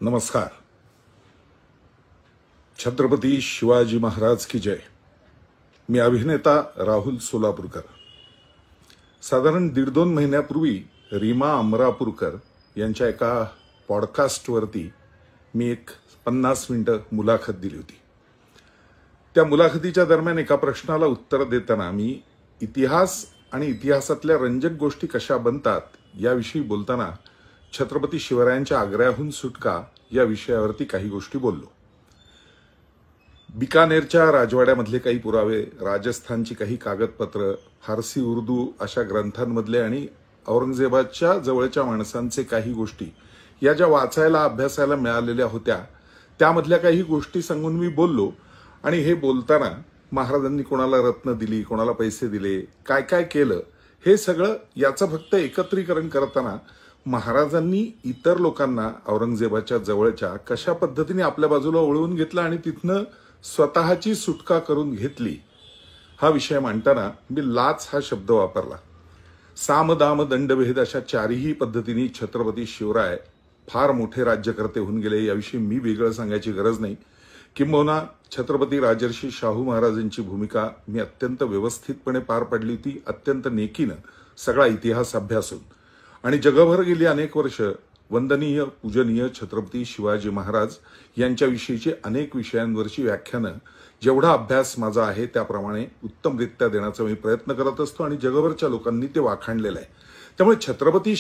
नमस्कार। छत्रपती शिवाजी महाराज की जय। मी अभिनेता राहुल सोलापूरकर। साधारण 1.5-2 महिन्यापूर्वी रीमा अमरापूरकर यांच्या एका पॉडकास्टवरती मी एक 50 मिनिटं मुलाखत दिली होती। त्या मुलाखतीच्या दरम्यान एका प्रश्नाला उत्तर देताना मी इतिहास आणि इतिहासातल्या रंजक गोष्टी कशा बनतात याविषयी बोलताना छत्रपती शिवरायांच्या आग्र्याहून सुटका या विषयावरती काही गोष्टी बोललो। बिकानेरच्या राजवाड्यामधले काही पुरावे, राजस्थानची काही कागदपत्र, फारसी उर्दू अशा ग्रंथांमधले आणि औरंगजेबाच्या जवळच्या माणसांचे काही गोष्टी या ज्या वाचायला अभ्यासायला मिळालेल्या होत्या त्यामधल्या काही गोष्टी सांगून मी बोललो। आणि हे बोलताना महाराजांनी कोणाला रत्न दिली, कोणाला पैसे दिले, काय काय केलं हे सगळं याचं फक्त एकत्रीकरण करताना महाराजांनी इतर लोकांना औरंगजेबाच्या जवळच्या कशा पद्धतीने आपल्या बाजूला वळवून घेतलं आणि तिथनं स्वतःची सुटका करून घेतली हा विषय मांडताना मी लाच हा शब्द वापरला। साम दाम दंडभेद अशा चारही पद्धतीने छत्रपती शिवराय फार मोठे राज्यकर्ते होऊन गेले याविषयी मी वेगळं सांगायची गरज नाही। किंबहुना छत्रपती राजर्षी शाहू महाराजांची भूमिका मी अत्यंत व्यवस्थितपणे पार पाडली होती, अत्यंत नेकीनं सगळा इतिहास अभ्यासून। आणि जगभर गेली अनेक वर्ष वंदनीय पूजनीय छत्रपती शिवाजी महाराज यांच्याविषयीची अनेक विषयांवरची व्याख्यानं जेवढा अभ्यास माझा आहे त्याप्रमाणे उत्तमरित्या देण्याचा मी प्रयत्न करत असतो आणि जगभरच्या लोकांनी ते वाखाणलेलं आहे। त्यामुळे छत्रपती